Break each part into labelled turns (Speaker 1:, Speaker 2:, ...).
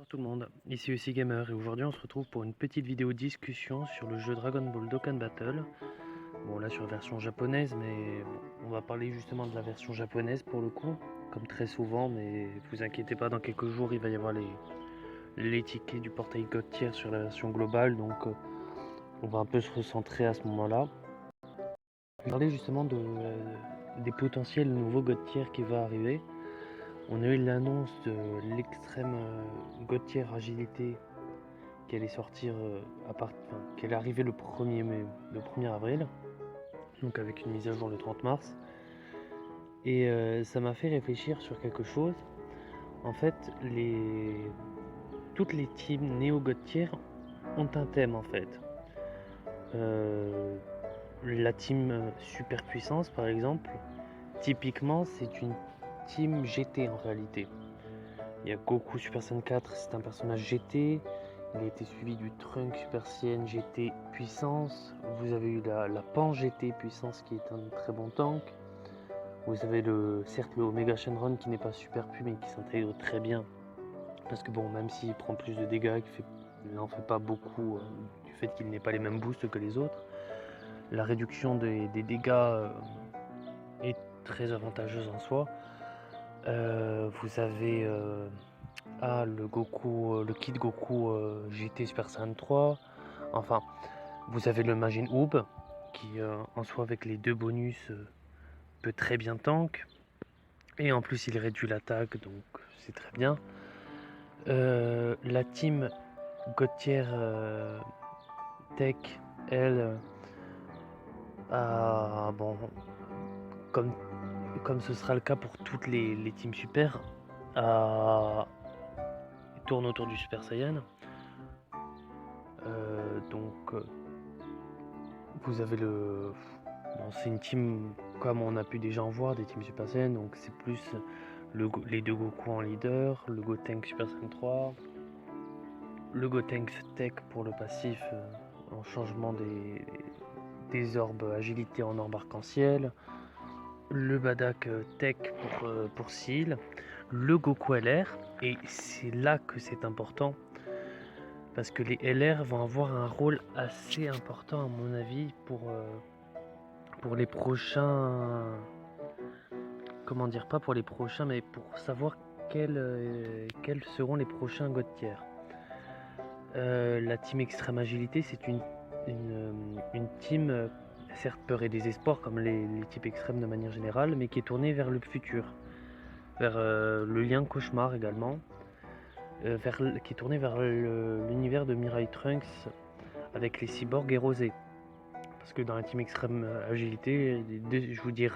Speaker 1: Bonjour tout le monde, ici UC Gamer et aujourd'hui on se retrouve pour une petite vidéo discussion sur le jeu Dragon Ball Dokkan Battle. Bon là sur la version japonaise, mais bon, on va parler justement de la version japonaise pour le coup, comme très souvent, mais vous inquiétez pas, dans quelques jours il va y avoir les tickets du portail God Tier sur la version globale, donc on va un peu se recentrer à ce moment-là. Je vais parler justement des potentiels nouveaux God Tier qui va arriver. On a eu l'annonce de l'extrême God Tier agilité qui allait sortir qui allait arriver le 1er avril, donc avec une mise à jour le 30 mars. Et ça m'a fait réfléchir sur quelque chose. En fait, toutes les teams Néo God Tier ont un thème en fait. La team Super Puissance par exemple, typiquement c'est une team GT en réalité. Il y a Goku Super Saiyan 4, c'est un personnage GT. Il a été suivi du Trunk Super Saiyan GT Puissance. Vous avez eu la Pan GT Puissance qui est un très bon tank. Vous avez certes le Omega Shenron qui n'est pas super pu mais qui s'intègre très bien. Parce que bon, même s'il prend plus de dégâts, il n'en fait pas beaucoup du fait qu'il n'ait pas les mêmes boosts que les autres. La réduction des dégâts est très avantageuse en soi. Vous avez le kit Goku GT Super Saiyan 3. Enfin, vous avez le Majin Oob qui en soi avec les deux bonus peut très bien tank. Et en plus il réduit l'attaque donc c'est très bien. La team God Tier Tech, elle, bon, comme ce sera le cas pour toutes les teams super, tourne autour du Super Saiyan. Donc vous avez c'est une team comme on a pu déjà en voir, des teams Super Saiyan, donc c'est plus les deux Goku en leader, le Gotenks Super Saiyan 3, le Gotenks Tech pour le passif en changement des orbes agilité en orbe arc-en-ciel, le Badak Tech pour Seal, le Goku LR, et c'est là que c'est important, parce que les LR vont avoir un rôle assez important à mon avis pour les prochains, comment dire, pas pour les prochains, mais pour savoir quels seront les prochains God Tier. La team Extrême Agilité, c'est une team, certes peur et désespoir, comme les types extrêmes de manière générale, mais qui est tournée vers le futur, vers le lien cauchemar également, qui est tournée vers l'univers de Mirai Trunks avec les cyborgs et Rosé. Parce que dans la team Extrême Agilité, je vous dis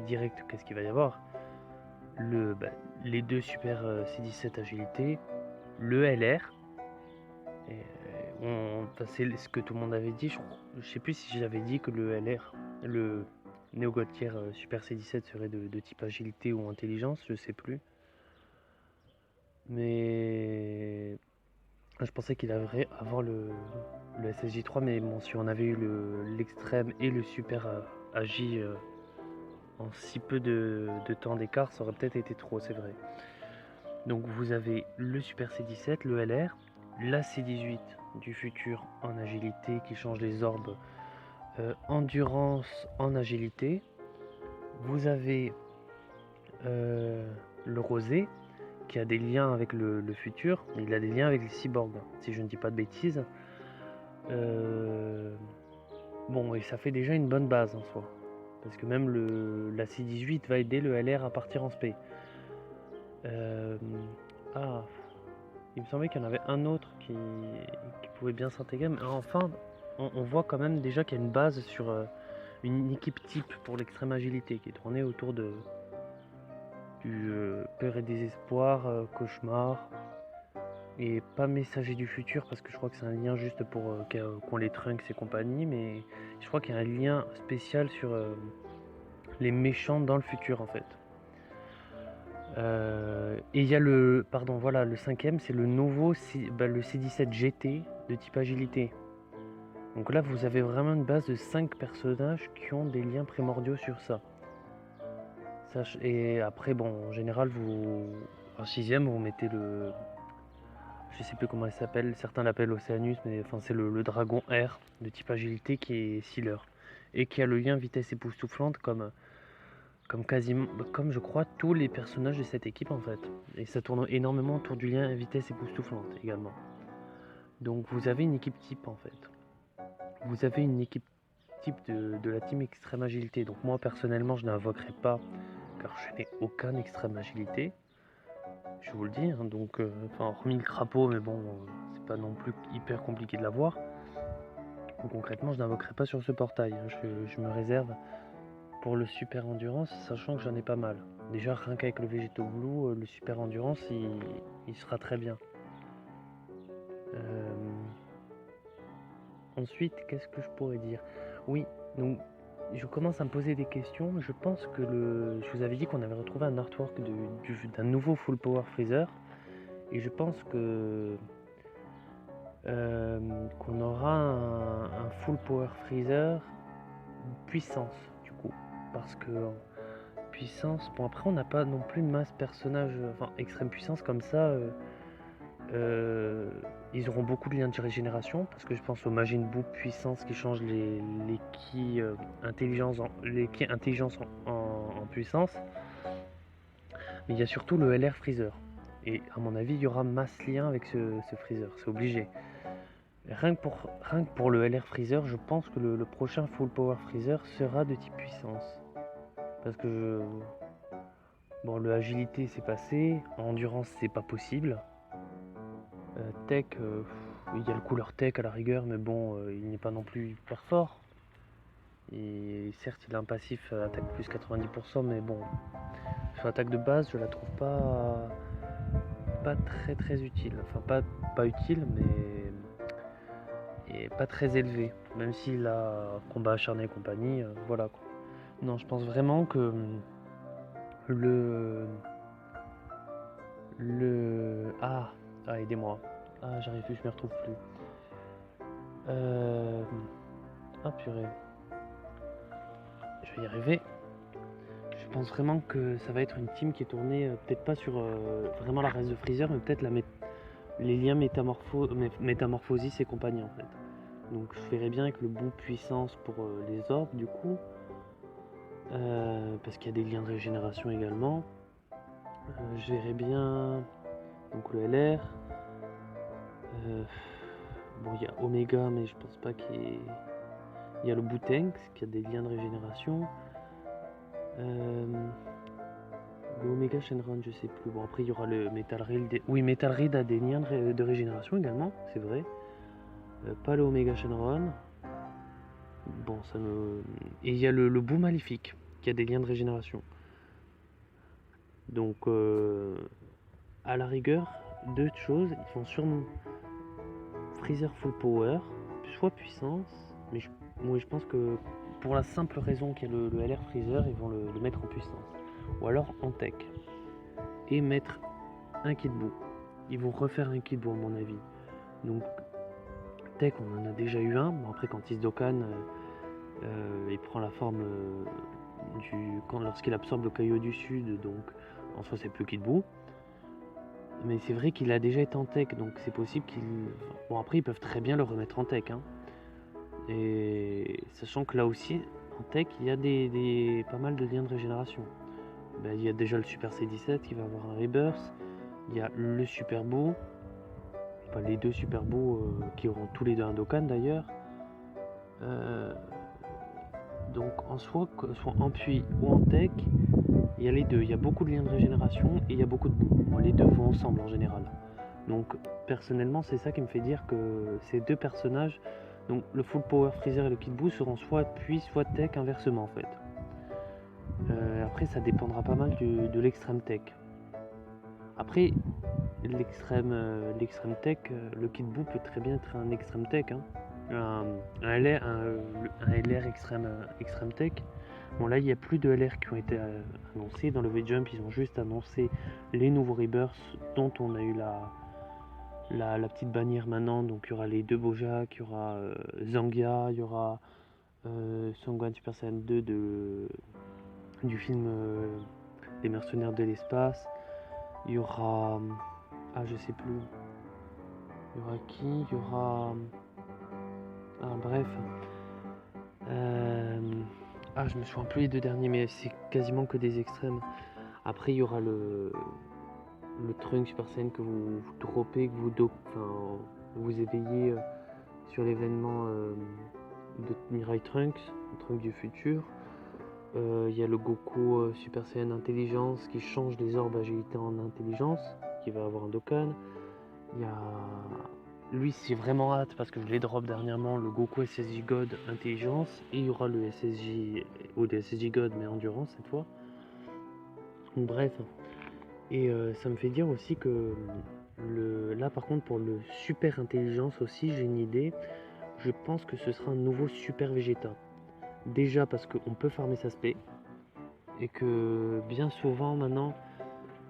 Speaker 1: direct qu'est-ce qu'il va y avoir. Les deux Super C17 Agilité, le LR, c'est ce que tout le monde avait dit. Je sais plus si j'avais dit que le LR, le Neo God Tier Super C17 serait de type agilité ou intelligence, je sais plus. Mais je pensais qu'il devrait avoir le SSJ3, mais bon, si on avait eu l'extrême et le super agi en si peu de temps d'écart, ça aurait peut-être été trop, c'est vrai. Donc vous avez le Super C17, le LR, la C18 du futur en agilité qui change les orbes endurance en agilité. Vous avez le rosé qui a des liens avec le futur, il a des liens avec les cyborgs, si je ne dis pas de bêtises. Bon, et ça fait déjà une bonne base en soi, parce que même la C18 va aider le LR à partir en SP. Il me semblait qu'il y en avait un autre qui pouvait bien s'intégrer, mais enfin, on voit quand même déjà qu'il y a une base sur une équipe type pour l'extrême agilité qui est tournée autour du peur et désespoir, cauchemar, et pas messager du futur parce que je crois que c'est un lien juste pour qu'on les Trunks et compagnie, mais je crois qu'il y a un lien spécial sur les méchants dans le futur en fait. Et il y a le cinquième, c'est le nouveau le C17 GT de type agilité. Donc là vous avez vraiment une base de 5 personnages qui ont des liens primordiaux sur ça. Et après bon, en général en sixième vous mettez je sais plus comment elle s'appelle, certains l'appellent Oceanus, mais enfin c'est le dragon R de type agilité qui est sealer et qui a le lien vitesse époustouflante comme quasiment, comme je crois tous les personnages de cette équipe en fait. Et ça tourne énormément autour du lien vitesse époustouflante également. Donc vous avez une équipe type en fait. Vous avez une équipe type de la team extrême agilité. Donc moi personnellement je n'invoquerai pas car je n'ai aucun extrême agilité. Je vous le dis, hein, donc hormis le crapaud, mais bon, c'est pas non plus hyper compliqué de l'avoir. Concrètement, je n'invoquerai pas sur ce portail. Hein. Je me réserve pour le super endurance, sachant que j'en ai pas mal. Déjà, rien qu'avec le Végéto Blue, le super endurance, il sera très bien. Ensuite, qu'est-ce que je pourrais dire? Oui, donc je commence à me poser des questions. Je pense que je vous avais dit qu'on avait retrouvé un artwork d'un nouveau Full Power Freezer. Et je pense que qu'on aura un Full Power Freezer puissance du coup. Parce que puissance, bon après on n'a pas non plus masse personnage, enfin extrême puissance comme ça. Ils auront beaucoup de liens de régénération parce que je pense au Majin Buu puissance qui change les ki intelligence en puissance. Mais il y a surtout le LR Freezer. Et à mon avis, il y aura masse lien avec ce Freezer, c'est obligé. Rien que pour le LR Freezer, je pense que le prochain Full Power Freezer sera de type puissance. Parce que bon, le agilité c'est passé, endurance c'est pas possible. Tech, il y a le couleur tech à la rigueur, mais bon, il n'est pas non plus hyper fort. Et certes, il a un passif attaque plus 90%, mais bon, sur l'attaque de base, je la trouve pas très utile. Enfin, pas utile, mais et pas très élevé. Même s'il a combat acharné et compagnie, voilà quoi. Non, je pense vraiment que le aidez-moi. J'arrive plus, je me retrouve plus. Purée. Je vais y arriver. Je pense vraiment que ça va être une team qui est tournée peut-être pas sur vraiment la race de Freezer, mais peut-être les liens métamorphosis et compagnie en fait. Donc je verrais bien avec le bout puissance pour les orbes du coup. Parce qu'il y a des liens de régénération également. Je verrais bien donc le LR. Bon, il y a Omega, mais je pense pas qu'il y ait. Il y a le Boutenx qui a des liens de régénération. Le Omega Shenron, je sais plus. Bon, après il y aura le Metal Reed. Oui, Metal Reed a des liens de régénération également, c'est vrai. Pas le Omega Shenron. Bon, ça me. Et il y a le Bou Maléfique qui a des liens de régénération. Donc, à la rigueur, deux choses. Ils vont sûrement Freezer Full Power, soit puissance, mais je pense que pour la simple raison qu'il y a le LR Freezer, ils vont le mettre en puissance. Ou alors en tech. Et mettre un kit bout. Ils vont refaire un kit bout à mon avis. Donc, tech, on en a déjà eu un. Bon, après, quand Isdokan, il prend la forme lorsqu'il absorbe le caillou du sud, donc en soi c'est plus kit bout. Mais c'est vrai qu'il a déjà été en tech, donc c'est possible qu'il. Bon, après, ils peuvent très bien le remettre en tech. Hein. Et sachant que là aussi, en tech, il y a pas mal de liens de régénération. Ben, il y a déjà le Super C17 qui va avoir un Rebirth. Il y a le Super Beau. Enfin, les deux Super Beaux qui auront tous les deux un Dokkan d'ailleurs. Donc en soi, que ce soit en puits ou en tech, il y a les deux. Il y a beaucoup de liens de régénération et il y a beaucoup de boue. Bon, les deux vont ensemble en général. Donc personnellement, c'est ça qui me fait dire que ces deux personnages, donc le Full Power Freezer et le Kid Buu, seront soit puits, soit tech inversement en fait. Après, ça dépendra pas mal de l'extrême tech. Après, l'extrême tech, le Kid Buu peut très bien être un extrême tech. Hein. Un LR extrême tech. Bon, là, il n'y a plus de LR qui ont été annoncés. Dans le V-Jump, ils ont juste annoncé les nouveaux Rebirths dont on a eu la petite bannière maintenant. Donc, il y aura les deux Bojack, il y aura Zangia, il y aura Sangwan Super Saiyan 2 du film Les Mercenaires de l'espace. Il y aura. Je sais plus. Il y aura qui? Il y aura... Ah bref. Je me souviens plus les 2 derniers, mais c'est quasiment que des extrêmes. Après, il y aura le Trunk Super Saiyan que vous droppez, que vous éveillez sur l'événement de Mirai Trunks, le Trunk du futur. Il y a le Goku Super Saiyan Intelligence qui change les orbes agilité en intelligence, qui va avoir un Dokkan. Il y a... Lui, c'est vraiment hâte parce que je l'ai drop dernièrement, le Goku SSJ God Intelligence. Et il y aura le SSJ, ou le SSJ God mais Endurance cette fois. Donc, bref. Et ça me fait dire aussi que là par contre pour le Super Intelligence aussi, j'ai une idée. Je pense que ce sera un nouveau Super Vegeta. Déjà parce qu'on peut farmer sa spé. Et que bien souvent maintenant,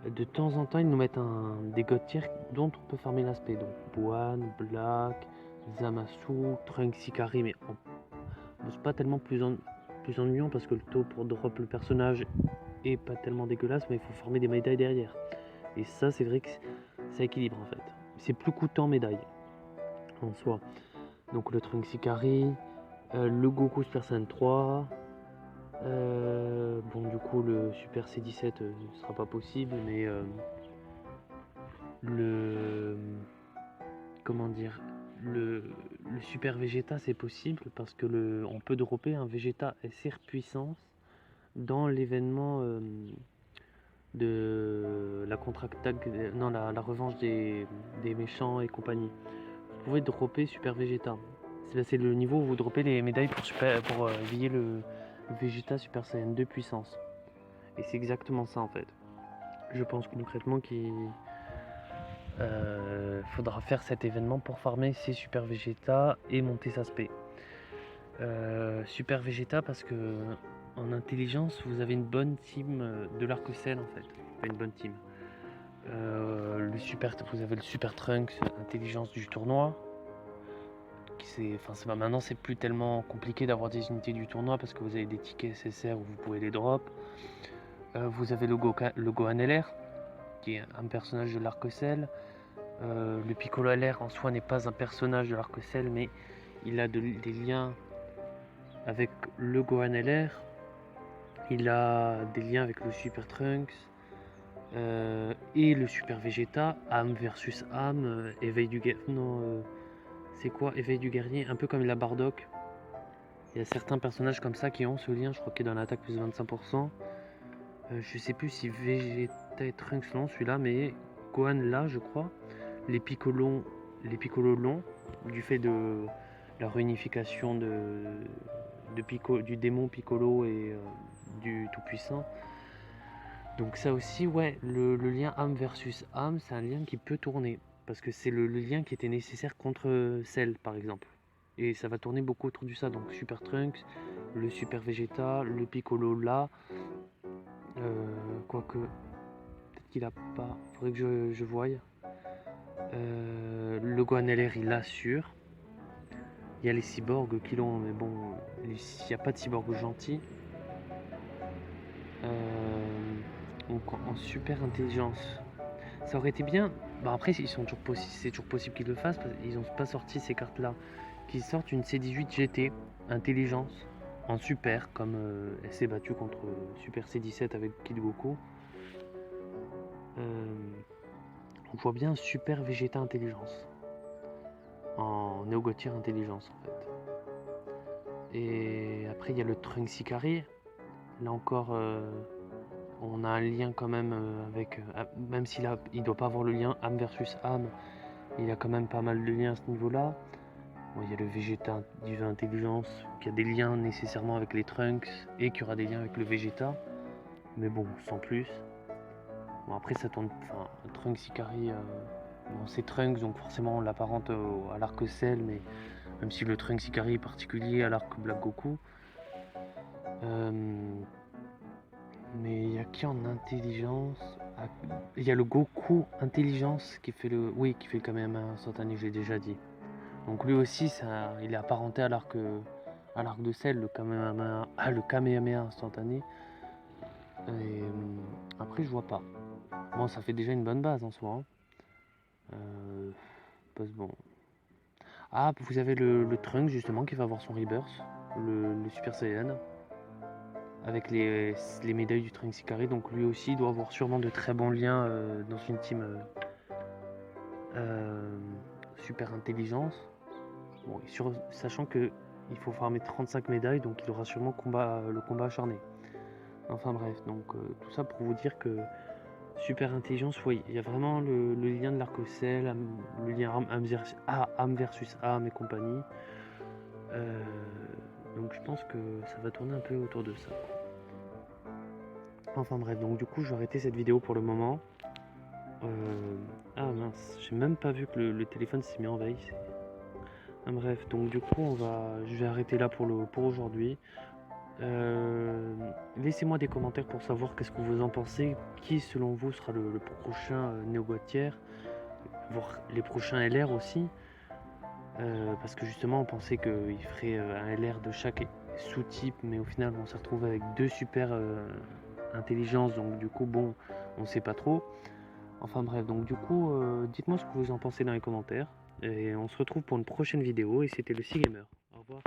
Speaker 1: de temps en temps, ils nous mettent des god tier dont on peut farmer l'aspect. Donc Boan, Black, Zamasu, Trunks, Ikari, mais c'est pas tellement plus ennuyant parce que le taux pour drop le personnage est pas tellement dégueulasse, mais il faut farmer des médailles derrière. Et ça, c'est vrai que ça équilibre en fait. C'est plus coûteux en médailles en soi. Donc le Trunks Ikari, le Goku Super Saiyan 3. Bon, du coup, le Super C17 ne sera pas possible, mais comment dire, le Super Vegeta c'est possible parce que on peut dropper un Vegeta SR puissance dans l'événement de la contre-attaque, non, la revanche des méchants et compagnie. Vous pouvez dropper Super Vegeta. C'est le niveau où vous droppez les médailles pour éveiller le Vegeta Super Saiyan 2 puissance. Et c'est exactement ça en fait. Je pense concrètement qu'il faudra faire cet événement pour farmer ses Super Vegeta et monter sa spé. Super Vegeta parce que en intelligence vous avez une bonne team de l'arc-en-ciel en fait. Une bonne team. Vous avez le Super Trunks intelligence du tournoi. Maintenant c'est plus tellement compliqué d'avoir des unités du tournoi parce que vous avez des tickets SSR où vous pouvez les drop. Vous avez le Gohan LR qui est un personnage de l'arc-en-ciel. Le Piccolo LR en soi n'est pas un personnage de l'arc-en-ciel, mais il a des liens avec le Gohan LR. Il a des liens avec le Super Trunks et le Super Vegeta. Âme versus âme, éveil du guerrier. Non, c'est quoi éveil du guerrier? Un peu comme la Bardock. Il y a certains personnages comme ça qui ont ce lien. Je crois qu'il est dans l'attaque plus 25%. Je sais plus si Vegeta et Trunks l'ont celui-là, mais Gohan là, je crois. Les Piccolo longs, du fait de la réunification du démon Piccolo et du Tout-Puissant. Donc ça aussi, ouais, le lien âme versus âme, c'est un lien qui peut tourner. Parce que c'est le lien qui était nécessaire contre Cell, par exemple. Et ça va tourner beaucoup autour de ça. Donc Super Trunks, le Super Vegeta, le Piccolo là. Quoique, peut-être qu'il a pas... Faudrait que je voie. Le Gohan LR il assure. Il y a les cyborgs qui l'ont, mais bon, il n'y a pas de cyborg gentil. Donc en super intelligence, ça aurait été bien. Bah après, c'est toujours possible qu'ils le fassent parce qu'ils n'ont pas sorti ces cartes-là. Qu'ils sortent une C18 GT intelligence en super, comme elle s'est battue contre Super C17 avec Kid Goku. On voit bien Super Vegeta intelligence en Néo-Gotier intelligence en fait. Et après il y a le Trunks Ikari. Là encore on a un lien quand même avec, même s'il il doit pas avoir le lien âme versus âme, il a quand même pas mal de liens à ce niveau là. Bon, il y a le Vegeta divin intelligence qui a des liens nécessairement avec les Trunks et qui aura des liens avec le Vegeta, mais bon sans plus. Bon après ça tourne, enfin Trunks Ikari, bon c'est Trunks donc forcément on l'apparente à l'arc Cell, mais même si le Trunks Ikari est particulier à l'arc Black Goku. Mais il y a qui en intelligence? Il y a le Goku intelligence qui fait qui fait le Kamehameha instantané, j'ai déjà dit. Donc lui aussi, il est apparenté à l'arc de Cell, le Kamehameha instantané. Et après, je vois pas. Bon, ça fait déjà une bonne base en soi. Hein. parce que bon... Ah, vous avez le Trunks justement qui va avoir son rebirth, le Super Saiyan, avec les médailles du Trunks Ikari, donc lui aussi doit avoir sûrement de très bons liens dans une team super intelligence. Bon, sachant que il faut farmer 35 médailles, donc il aura sûrement le combat acharné. Enfin bref, donc tout ça pour vous dire que super intelligence, oui, il y a vraiment le lien de l'arc-en-ciel, le lien âme versus âme et compagnie. Donc je pense que ça va tourner un peu autour de ça. Enfin bref, donc du coup je vais arrêter cette vidéo pour le moment. Ah mince, j'ai même pas vu que le téléphone s'est mis en veille. Bref, donc du coup je vais arrêter là pour aujourd'hui. Laissez-moi des commentaires pour savoir qu'est-ce que vous en pensez. Qui selon vous sera le prochain Neo God Tier, voire les prochains LR aussi. Parce que justement on pensait qu'il ferait un LR de chaque sous-type, mais au final on s'est retrouvé avec 2 super intelligences, donc du coup bon, on sait pas trop. Enfin bref, donc du coup dites-moi ce que vous en pensez dans les commentaires, et on se retrouve pour une prochaine vidéo, et c'était le Seagamer. Au revoir.